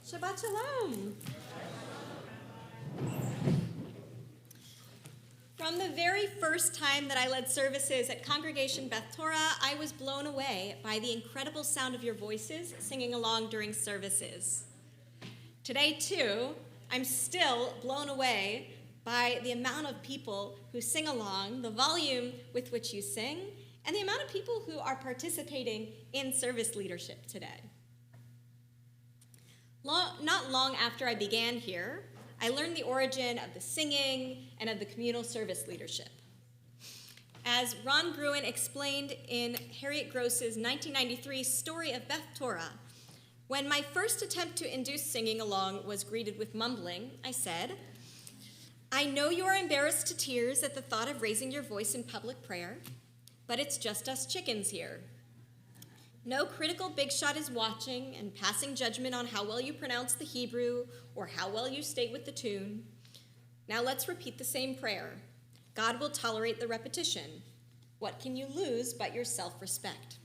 Shabbat Shalom. From the very first time that I led services at Congregation Beth Torah, I was blown away by the incredible sound of your voices singing along during services. Today, too, I'm still blown away by the amount of people who sing along, the volume with which you sing, and the amount of people who are participating in service leadership today. Not long after I began here, I learned the origin of the singing and of the communal service leadership. As Ron Gruen explained in Harriet Gross's 1993 Story of Beth Torah, when my first attempt to induce singing along was greeted with mumbling, I said, "I know you are embarrassed to tears at the thought of raising your voice in public prayer, but it's just us chickens here. No critical big shot is watching and passing judgment on how well you pronounce the Hebrew or how well you state with the tune. Now let's repeat the same prayer. God will tolerate the repetition. What can you lose but your self-respect?"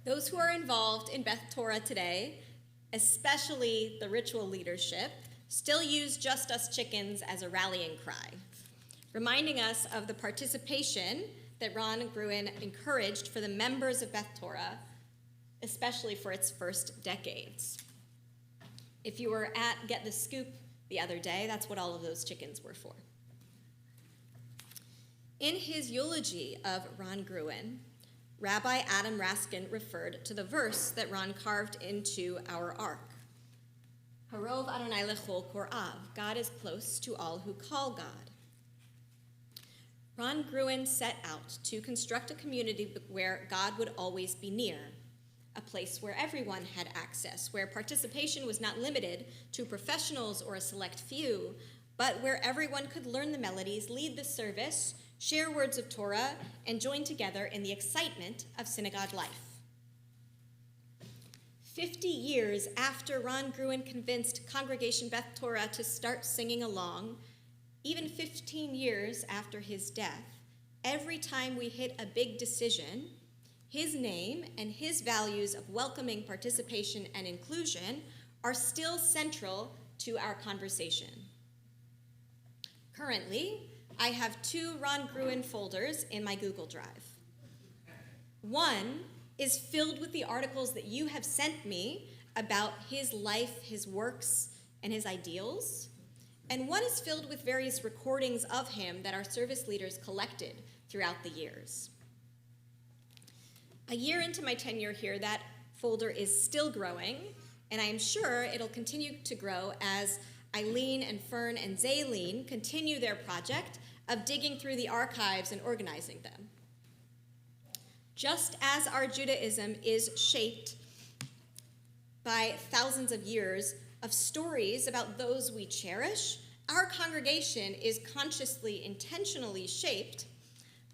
Those who are involved in Beth Torah today, especially the ritual leadership, still use "just us chickens" as a rallying cry, reminding us of the participation that Ron Gruen encouraged for the members of Beth Torah, especially for its first decades. If you were at Get the Scoop the other day, that's what all of those chickens were for. In his eulogy of Ron Gruen, Rabbi Adam Raskin referred to the verse that Ron carved into our ark. Harov Adonai lechol korav, God is close to all who call God. Ron Gruen set out to construct a community where God would always be near, a place where everyone had access, where participation was not limited to professionals or a select few, but where everyone could learn the melodies, lead the service, share words of Torah, and join together in the excitement of synagogue life. 50 years after Ron Gruen convinced Congregation Beth Torah to start singing along, even 15 years after his death, every time we hit a big decision, his name and his values of welcoming participation and inclusion are still central to our conversation. Currently, I have 2 Ron Gruen folders in my Google Drive. One is filled with the articles that you have sent me about his life, his works, and his ideals. And one is filled with various recordings of him that our service leaders collected throughout the years. A year into my tenure here, that folder is still growing, and I am sure it'll continue to grow as Eileen and Fern and Zaylene continue their project of digging through the archives and organizing them. Just as our Judaism is shaped by thousands of years of stories about those we cherish, our congregation is consciously, intentionally shaped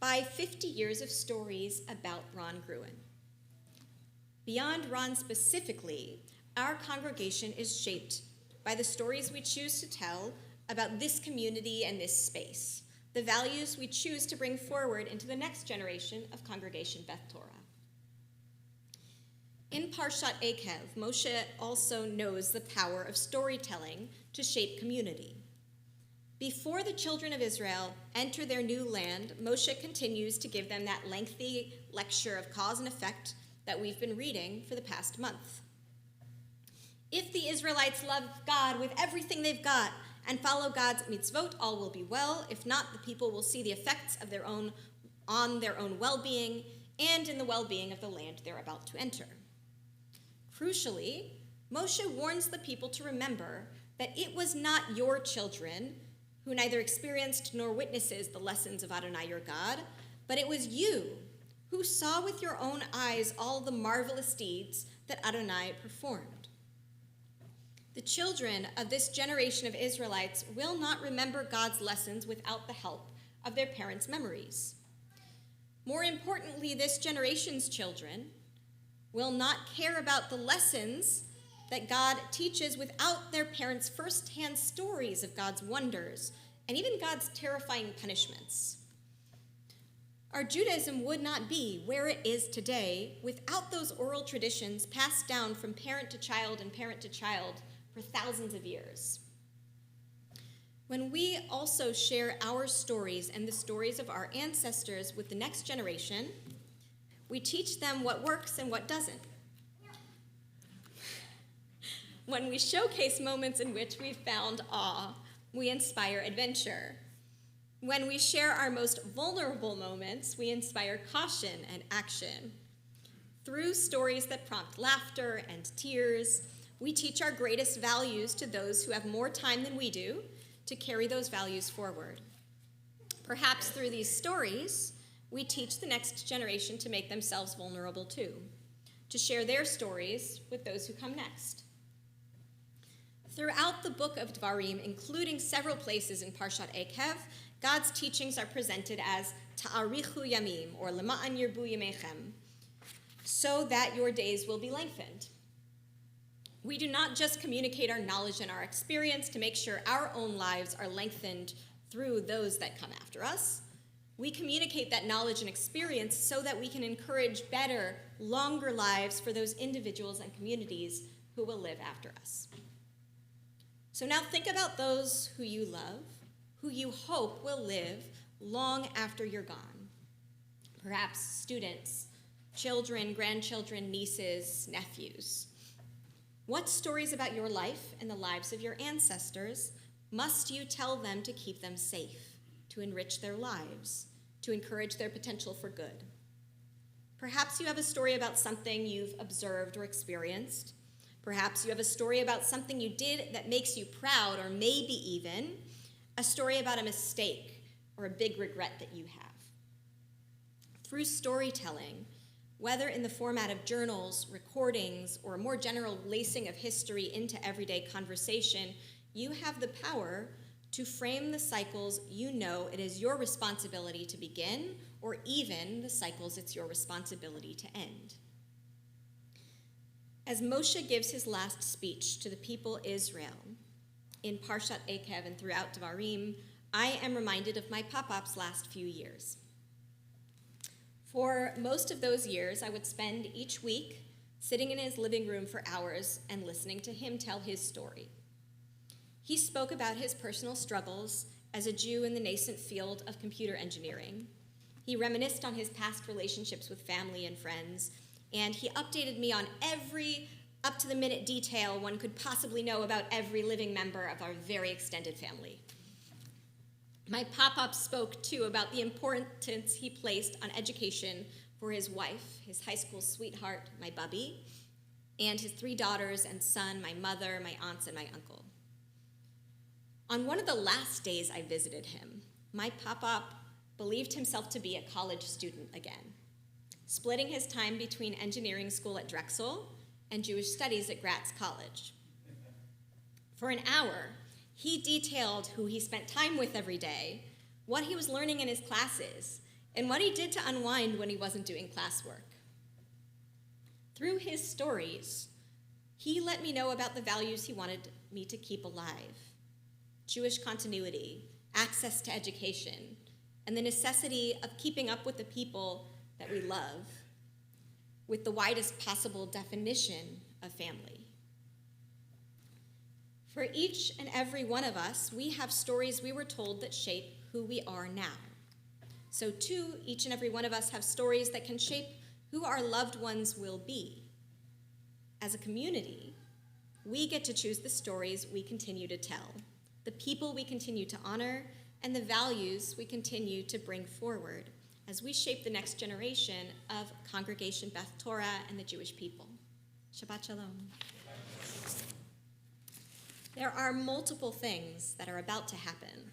by 50 years of stories about Ron Gruen. Beyond Ron specifically, our congregation is shaped by the stories we choose to tell about this community and this space, the values we choose to bring forward into the next generation of Congregation Beth Torah. In Parshat Eikev, Moshe also knows the power of storytelling to shape community. Before the children of Israel enter their new land, Moshe continues to give them that lengthy lecture of cause and effect that we've been reading for the past month. If the Israelites love God with everything they've got and follow God's mitzvot, all will be well. If not, the people will see the effects of their own well-being and in the well-being of the land they're about to enter. Crucially, Moshe warns the people to remember that it was not your children who neither experienced nor witnesses the lessons of Adonai your God, but it was you who saw with your own eyes all the marvelous deeds that Adonai performed. The children of this generation of Israelites will not remember God's lessons without the help of their parents' memories. More importantly, this generation's children will not care about the lessons that God teaches without their parents' first-hand stories of God's wonders and even God's terrifying punishments. Our Judaism would not be where it is today without those oral traditions passed down from parent to child and parent to child for thousands of years. When we also share our stories and the stories of our ancestors with the next generation, we teach them what works and what doesn't. When we showcase moments in which we found awe, we inspire adventure. When we share our most vulnerable moments, we inspire caution and action. Through stories that prompt laughter and tears, we teach our greatest values to those who have more time than we do to carry those values forward. Perhaps through these stories, we teach the next generation to make themselves vulnerable too, to share their stories with those who come next. Throughout the book of Dvarim, including several places in Parshat Eikev, God's teachings are presented as ta'arichu yamim, or lema'an yirbu yamechem, so that your days will be lengthened. We do not just communicate our knowledge and our experience to make sure our own lives are lengthened through those that come after us. We communicate that knowledge and experience so that we can encourage better, longer lives for those individuals and communities who will live after us. So now think about those who you love, who you hope will live long after you're gone. Perhaps students, children, grandchildren, nieces, nephews. What stories about your life and the lives of your ancestors must you tell them to keep them safe, to enrich their lives, to encourage their potential for good? Perhaps you have a story about something you've observed or experienced. Perhaps you have a story about something you did that makes you proud, or maybe even a story about a mistake or a big regret that you have. Through storytelling, whether in the format of journals, recordings, or a more general lacing of history into everyday conversation, you have the power to frame the cycles you know it is your responsibility to begin, or even the cycles it's your responsibility to end. As Moshe gives his last speech to the people Israel in Parshat Eikev and throughout Dvarim, I am reminded of my pop-up's last few years. For most of those years, I would spend each week sitting in his living room for hours and listening to him tell his story. He spoke about his personal struggles as a Jew in the nascent field of computer engineering. He reminisced on his past relationships with family and friends, and he updated me on every up-to-the-minute detail one could possibly know about every living member of our very extended family. My pop-up spoke, too, about the importance he placed on education for his wife, his high school sweetheart, my bubby, and his 3 daughters and son, my mother, my aunts, and my uncle. On one of the last days I visited him, my pop-up believed himself to be a college student again, splitting his time between engineering school at Drexel and Jewish studies at Gratz College. For an hour, he detailed who he spent time with every day, what he was learning in his classes, and what he did to unwind when he wasn't doing classwork. Through his stories, he let me know about the values he wanted me to keep alive: Jewish continuity, access to education, and the necessity of keeping up with the people that we love, with the widest possible definition of family. For each and every one of us, we have stories we were told that shape who we are now. So too, each and every one of us have stories that can shape who our loved ones will be. As a community, we get to choose the stories we continue to tell, the people we continue to honor, and the values we continue to bring forward as we shape the next generation of Congregation Beth Torah and the Jewish people. Shabbat Shalom. There are multiple things that are about to happen